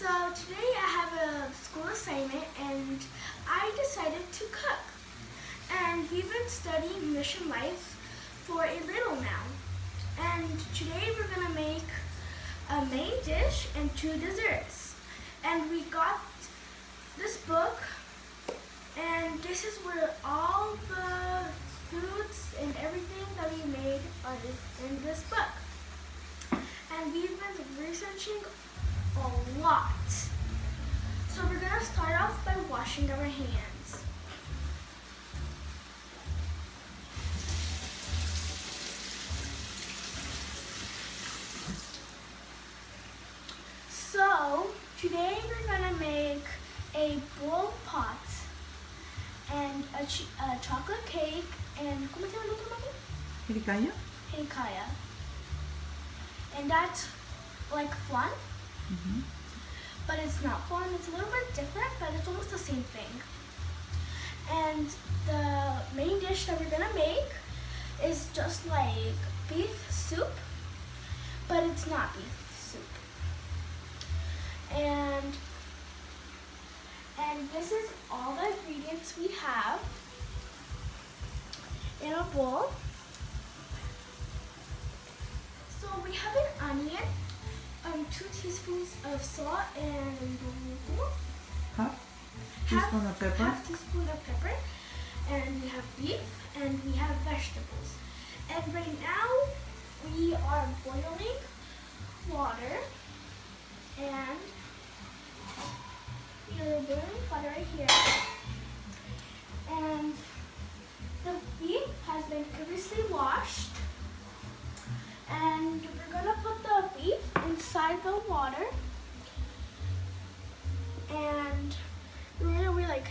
So today I have a school assignment and I decided to cook. And we've been studying Mission Life for a little now. And today we're gonna make a main dish and 2 desserts. And we got this book, and this is where all the foods and everything that we made are in this book. And we've been researching a lot. So we're gonna start off by washing our hands. So today we're gonna make a bowl pot and a chocolate cake and ¿cómo se llama el otro, mami? Jericaya? Jericaya. And that's like flan, but it's not flan. It's a little bit different, but it's almost the same thing. And the main dish that we're gonna make is just like beef soup, but it's not beef soup. And this is all the ingredients we have in a bowl. So we have an onion, 2 teaspoons of salt, and Half teaspoon of pepper. half teaspoon of pepper. And we have beef, and we have vegetables. And right now we are boiling water, and we're boiling water right here. And the beef has been previously washed. And we're gonna put the beef inside the water, and we're gonna wait like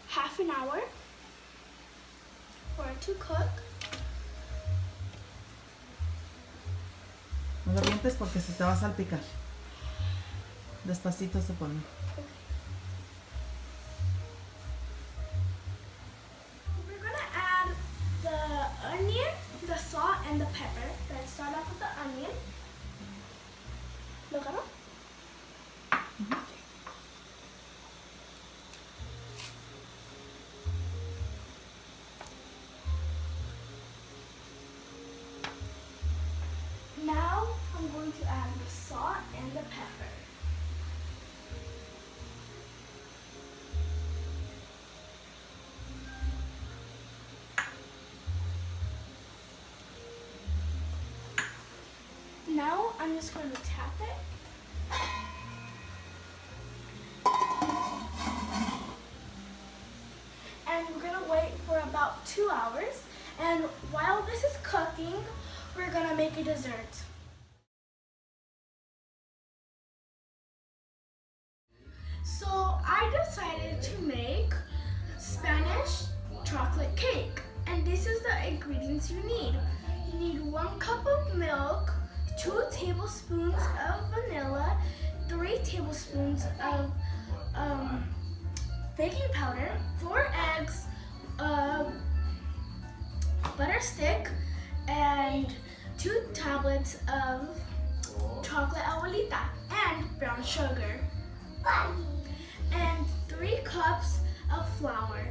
half an hour for it to cook. No lo avientes porque se te va a salpicar. Despacito se pone. We're gonna add the onion, the salt, and the pepper. Let's start off with the onion. Look at it. Now I'm going to add the salt and the pepper. Now I'm just going to tap it. And we're going to wait for about 2 hours. And while this is cooking, we're going to make a dessert. So I decided to make Spanish chocolate cake. And this is the ingredients you need. You need 1 cup of milk, 2 tablespoons of vanilla, 3 tablespoons of baking powder, 4 eggs, butter stick, and 2 tablets of chocolate abuelita and brown sugar, and 3 cups of flour.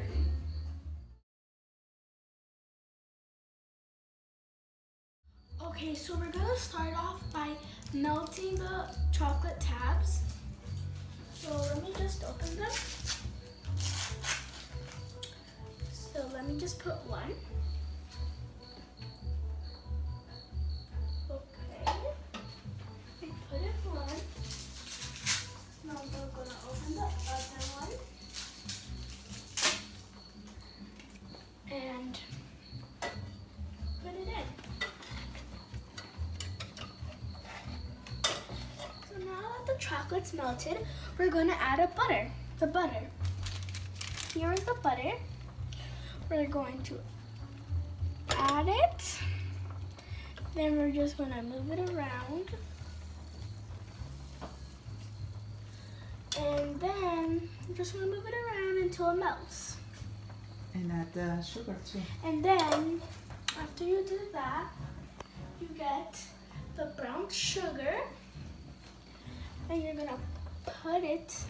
Okay, so we're gonna start off by melting the chocolate tabs. So let me just open them. So let me just put 1. Okay, I put it 1. Now we're gonna open the other one. And put it in. Chocolate's melted, we're going to add the butter. Here is the butter. We're going to add it. Then we're just going to move it around. And then we're just going to move it around until it melts. And add the sugar too. And then after you do that, you get the brown sugar And you're gonna put it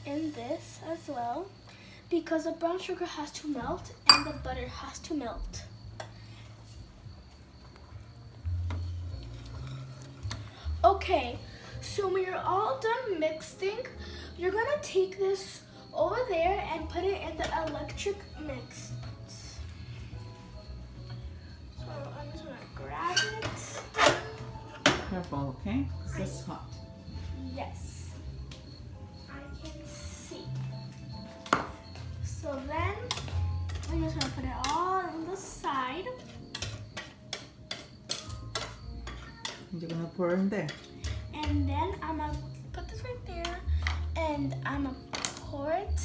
in this as well because the brown sugar has to melt and the butter has to melt. Okay, so when you're all done mixing, you're gonna take this over there and put it in the electric mix. So I'm just gonna grab it. Careful, okay? Because this is hot. Yes, I can see. So then I'm just gonna put it all on the side. And you're gonna pour in there. And then I'm gonna put this right there and I'm gonna pour it.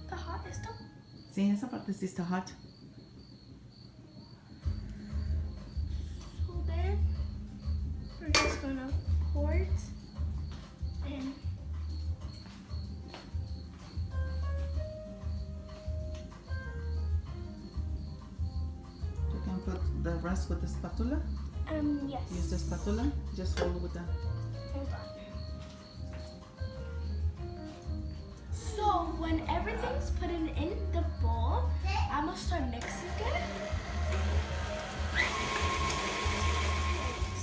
The hot is done. Sí, esa parte sí está hot. So then we're just gonna pour it in. You can put the rest with the spatula. Yes. Use the spatula. Just hold with the. Hold on. So when everything's put in the bowl, I'm gonna start mixing it.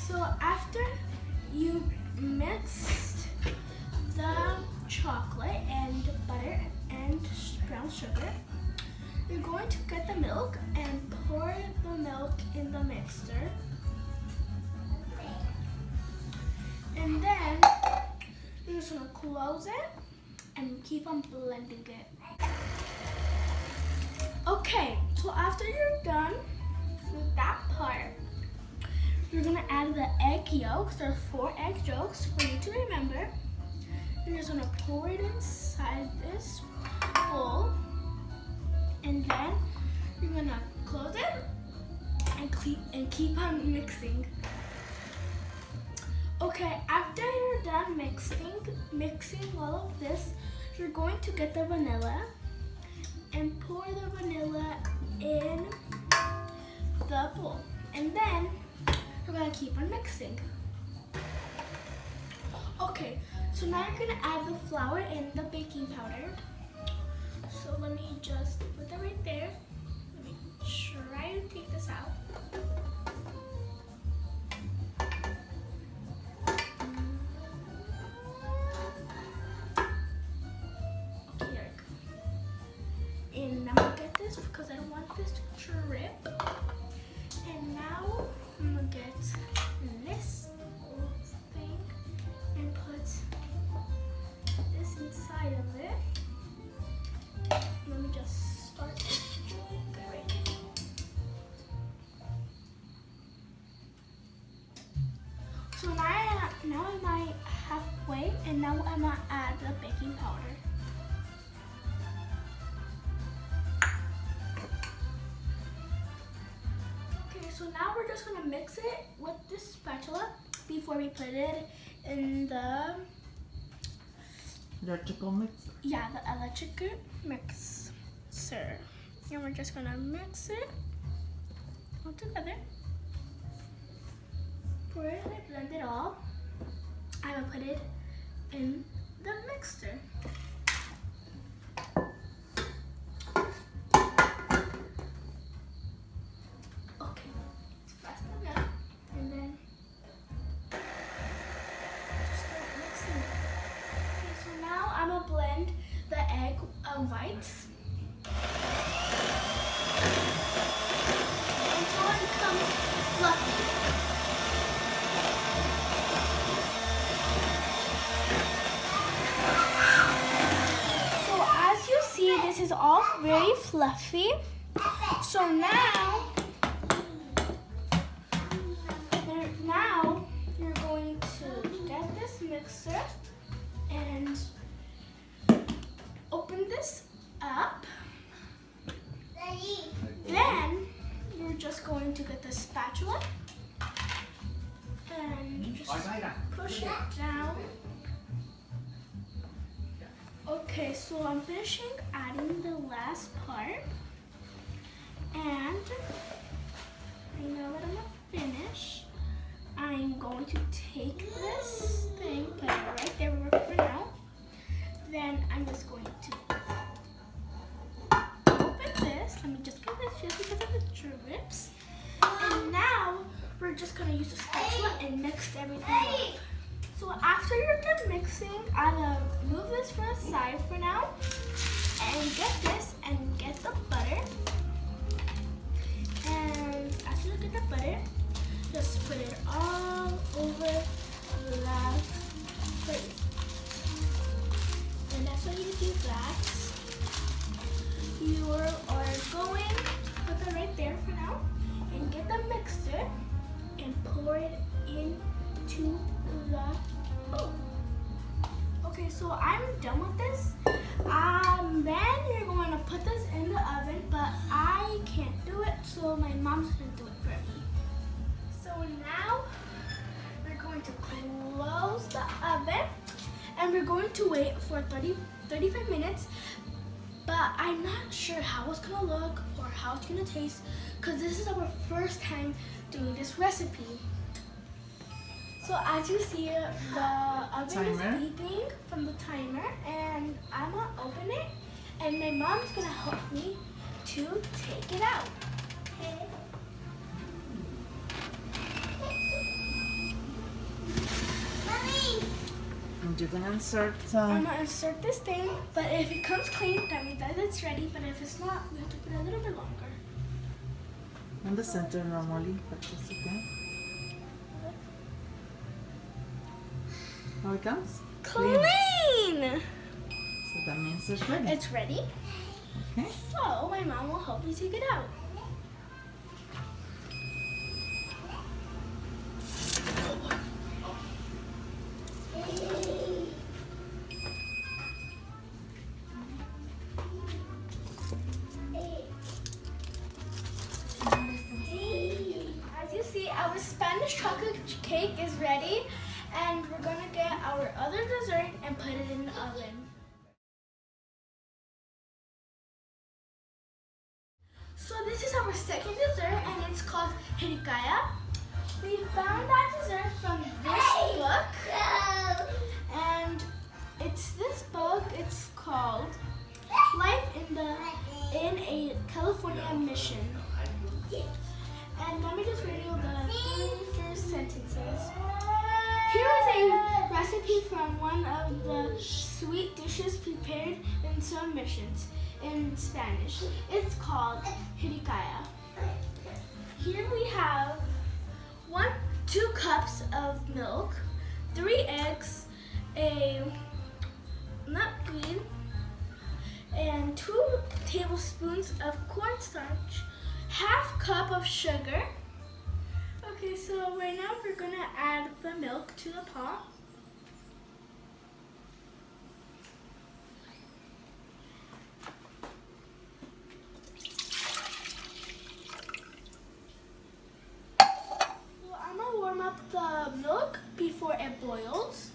So after you mixed the chocolate and butter and brown sugar, you're going to get the milk and pour the milk in the mixer. And then you're just gonna close it and keep on blending it. Okay, so after you're done with that part, you're gonna add the egg yolks. There are 4 egg yolks for you to remember. You're just gonna pour it inside this bowl, and then you're gonna close it and keep on mixing. Okay, after you're done mixing all of this, you're going to get the vanilla and pour the vanilla in the bowl. And then you're gonna keep on mixing. Okay, so now you're gonna add the flour and the baking powder. So let me just put that right there. Let me try to take this out. And I'm gonna get this because I don't want this to drip. And now I'm gonna get this thing and put this inside of it. Let me just start doing it right now. So now I'm at halfway, and now I'm gonna add the baking powder. So now we're just gonna mix it with this spatula before we put it in the Electrical mix. Yeah, the electric mixer. And we're just gonna mix it all together. Pour it and blend it all. I'm gonna put it in the mixer. Okay, it's fast enough. And then just start mixing it. Okay, so now I'm gonna blend the egg whites until it becomes fluffy. So as you see, this is all very fluffy. So now you're going to get this mixer and open this up. Then you're just going to get the spatula and just push it down. Okay, so I'm finishing adding the last part, and strips. And now we're just gonna use a spatula and mix everything up. So after you're done mixing, I'm gonna move this for a side for now. And get this and get the butter. And after you get the butter, just put it all over the plate. And that's what you do that. You are going to put that right there for now and get the mixture and pour it into the bowl. Okay, so I'm done with this. Then you're going to put this in the oven, but I can't do it, so my mom's going to do it for me. So now we're going to close the oven and we're going to wait for 35 minutes, but I'm not sure how it's going to look or how it's going to taste because this is our first time doing this recipe. So as you see, the oven is beeping from the timer and I'm going to open it and my mom's going to help me to take it out. Okay. And you're gonna insert. I'm gonna insert this thing, but if it comes clean, that means that it's ready. But if it's not, we have to put it a little bit longer. In the center normally, but it's okay. How it comes? Clean! So that means it's ready. It's ready. Okay. So my mom will help me take it out. As you see, our Spanish chocolate cake is ready, and we're gonna get our other dessert and put it in the oven. So this is our second dessert, and it's called hirikaya. We found that dessert from this book, and it's this book. It's called Life in a California Mission. And let me just read you the three first sentences. Here is a recipe from one of the sweet dishes prepared in some missions in Spanish. It's called hirikaya. Here we have 2 cups of milk, 3 eggs, a nut green, and 2 tablespoons of cornstarch, half cup of sugar. Okay, so right now we're gonna add the milk to the pot. So I'm gonna warm up the milk before it boils.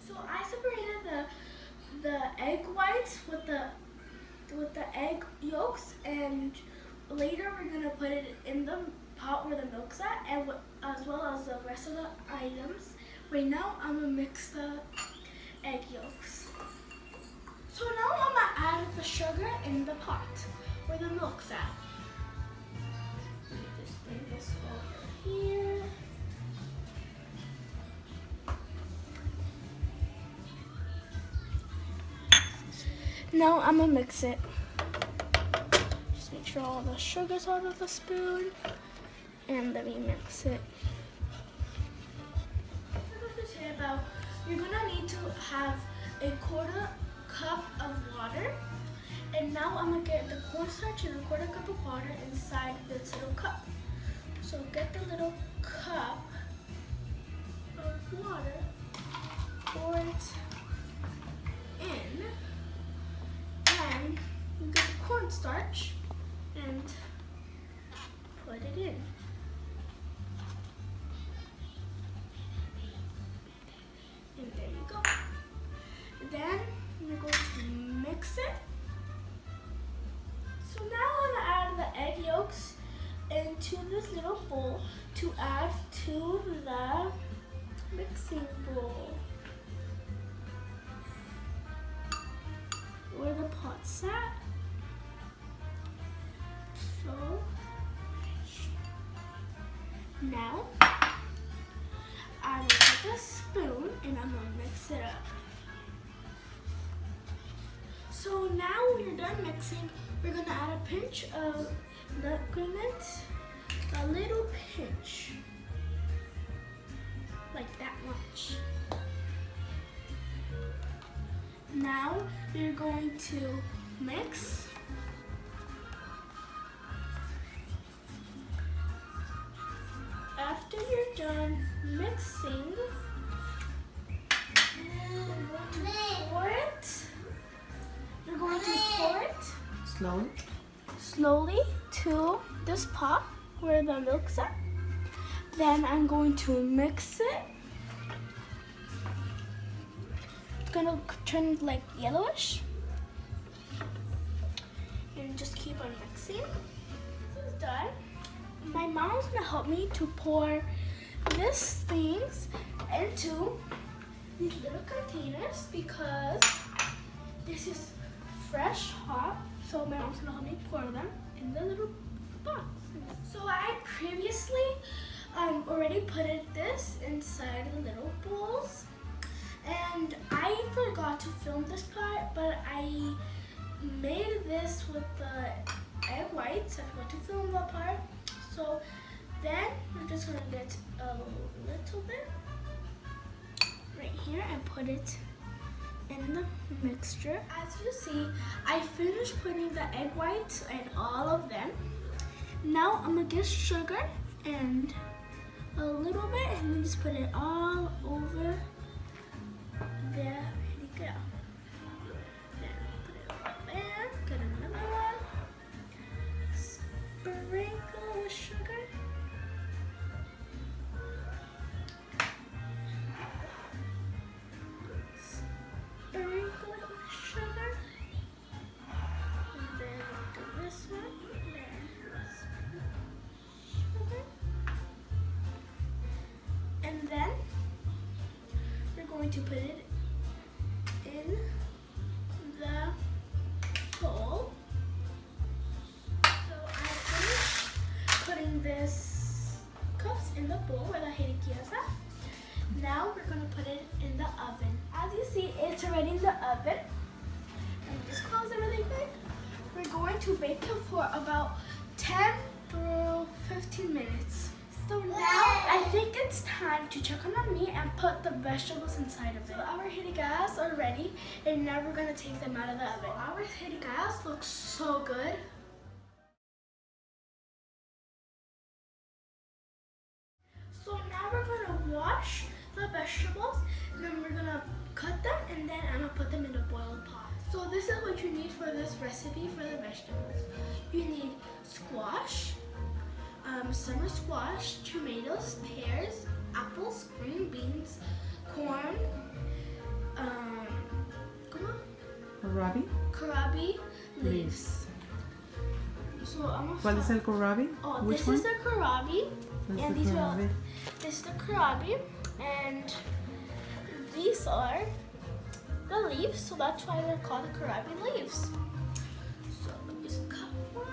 So I separated the egg whites with the egg yolks, and later we're gonna put it in the pot where the milk's at, and as well as the rest of the items. Right now I'm gonna mix the egg yolks. So now I'm gonna add the sugar in the pot where the milk's at. Just bring this over here. Now I'm gonna mix it. Just make sure all the sugar's out of the spoon, and let me mix it. You're gonna need to have a 1/4 cup of water, and now I'm gonna get the cornstarch and a 1/4 cup of water inside this little cup. So get the little cup of water, pour it in, and you get the cornstarch and put it in. And there you go. Then you're going to mix it. So now I'm gonna add the egg yolks into this little bowl to add to the mixing bowl where the pot's at. So Now, I'm gonna take a spoon and I'm gonna mix it up. So now we're done mixing, we're gonna add a pinch of nutmeg, a little pinch, like that much. Now you're going to mix. After you're done mixing, you're going to pour it slowly to this pot where the milk's at. Then I'm going to mix it. It's gonna turn like yellowish. And just keep on mixing. This is done. My mom's gonna help me to pour these things into these little containers because this is fresh, hot. So my mom's gonna help me pour them in the little box. So I previously already put this inside the little bowls, and I forgot to film this part, but I made this with the egg whites. I forgot to film that part. So then we're just gonna get a little bit right here and put it in the mixture. As you see, I finished putting the egg whites and all of them. Now I'm gonna get sugar and a little bit and then just put it all over there. Ready, go. Then put it right there. Get another one. Sprinkle with sugar. Sprinkle it with sugar. And then do this one. And then we're going to put it in the bowl. So I finished putting this cups in the bowl where the hedikia is at. Now we're going to put it in the oven. As you see, it's already in the oven. And just close everything back. We're going to bake it for about 10 to 15 minutes. So now I think it's time to check on the meat and put the vegetables inside of it. So our hedikas are ready, and now we're gonna take them out of the oven. Our hedikas look so good. So now we're gonna wash the vegetables, and then we're gonna cut them, and then I'm gonna put them in a boiled pot. So this is what you need for this recipe for the vegetables. You need squash, summer squash, tomatoes, pears, apples, green beans, corn, kohlrabi leaves. So ¿Cuál es el kohlrabi? Oh, Which this one? is the kohlrabi, and This is the kohlrabi, and these are the leaves. So that's why they're called the kohlrabi leaves. So let me just cut one.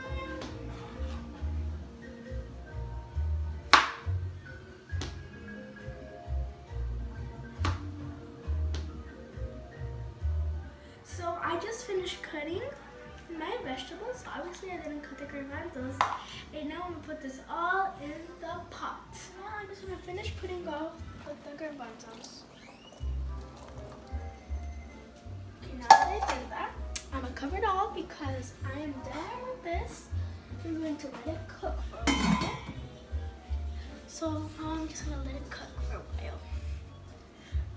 So I just finished cutting my vegetables. Obviously I didn't cut the garbanzos. And now I'm gonna put this all in the pot. Now I'm just gonna finish putting all the garbanzos. Okay, now that I did that, I'm gonna cover it all because I am done with this. I'm going to let it cook for a while. So now I'm just gonna let it cook for a while.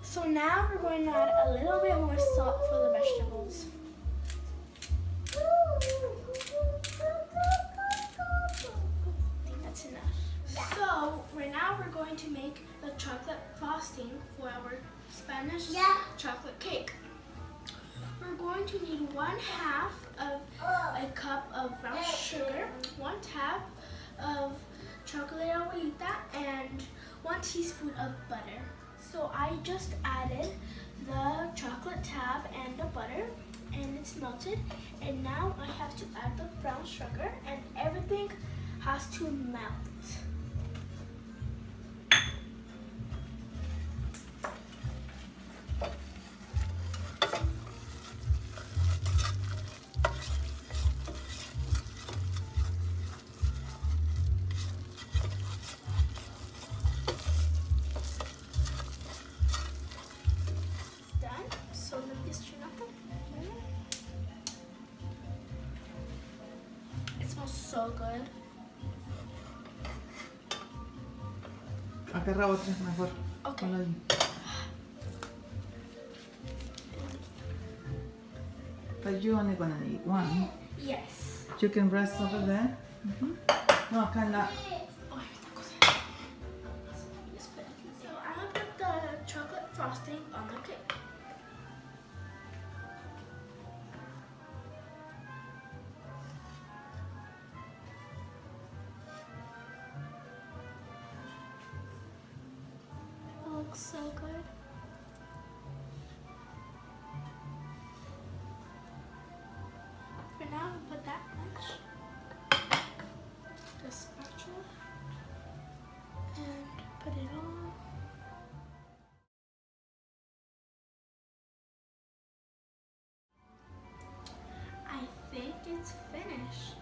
So now we're going to add a little bit more salt for the vegetables. I think that's enough. So right now we're going to make the chocolate frosting for our Spanish chocolate cake. We're going to need 1/2 of a cup of brown sugar, 1 tab of chocolate abuelita, and 1 teaspoon of butter. So I just added the chocolate tab and the butter, and it's melted. And now I have to add the brown sugar, and everything has to melt. so good. Agarra otra mejor. Okay. Ponla ahí. But you only gonna need one. Yes. You can rest over there. No, acá en la. Oh, so I'm gonna put the chocolate frosting on the cake. It looks so good. For now, I'll put that much. The spatula and put it on. I think it's finished.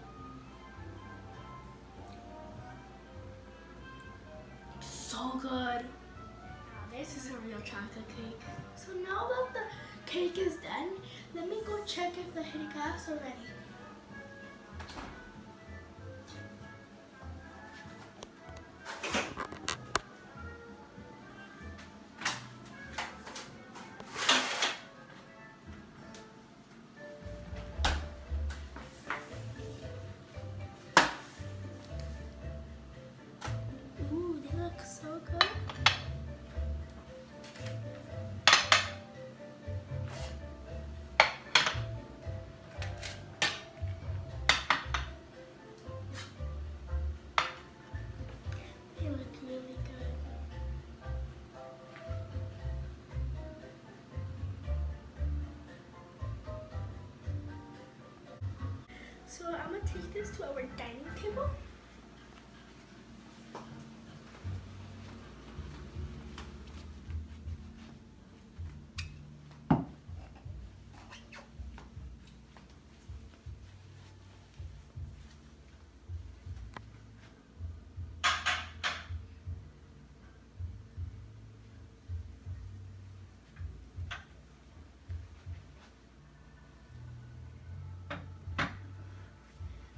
So good. Now this is a real chocolate cake. So now that the cake is done, let me go check if the jericadas are ready. Ooh, they look so good. They look really good. So I'm gonna take this to our dining table.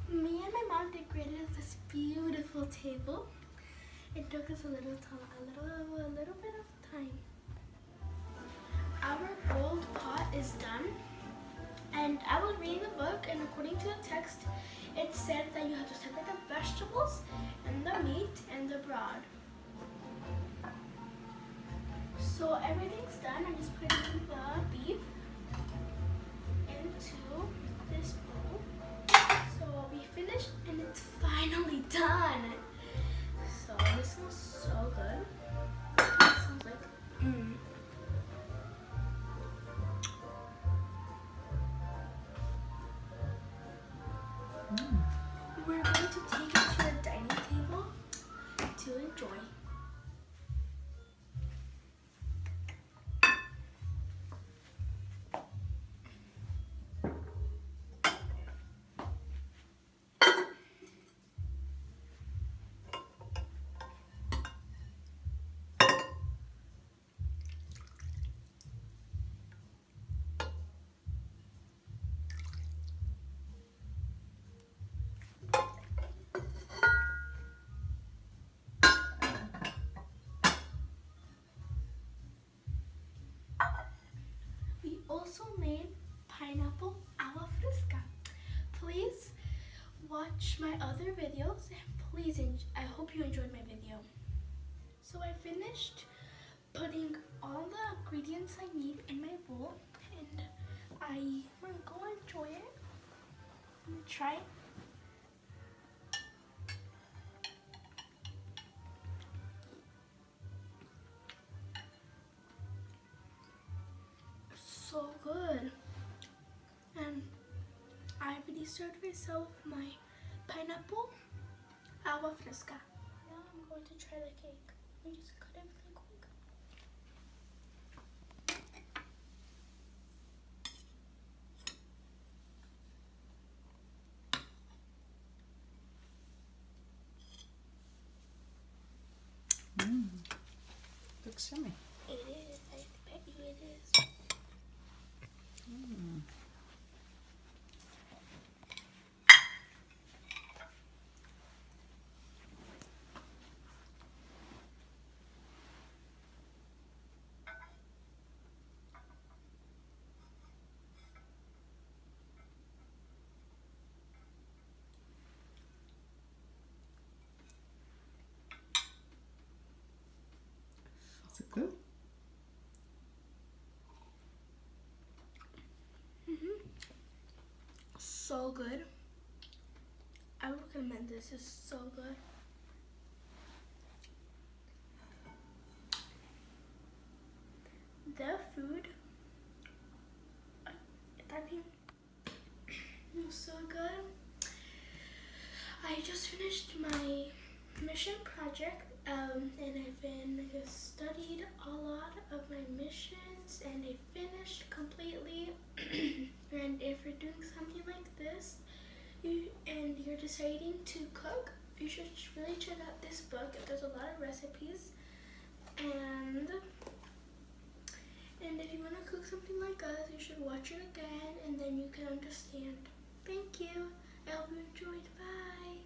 Me and my mom decorated this beautiful table. It took us a little bit of time. Our gold pot is done, and I was reading the book, and according to the text, it said that you have to separate the vegetables and the meat and the broth. So everything's done. I'm just putting the beef into this bowl. So we finished, and it's finally done. So this smells so good. It smells like We're going to take it to the dining table to enjoy. We also made pineapple alla fresca. Please watch my other videos, and please, I hope you enjoyed my video. So I finished putting all the ingredients I need in my bowl, and I'm gonna go enjoy it. I'm gonna try it. So good. And I already served myself my pineapple agua fresca. Now I'm going to try the cake. Let me just cut everything quick. Looks yummy. It is. I bet you it is. Good. So good. I recommend this. It's so good. The food, I mean, it was so good. I just finished my mission project, and I just studied a lot of my missions, and I finished completely. And if you're doing something like this, and you're deciding to cook, you should really check out this book. There's a lot of recipes, and if you want to cook something like us, you should watch it again, and then you can understand. Thank you. I hope you enjoyed. Bye.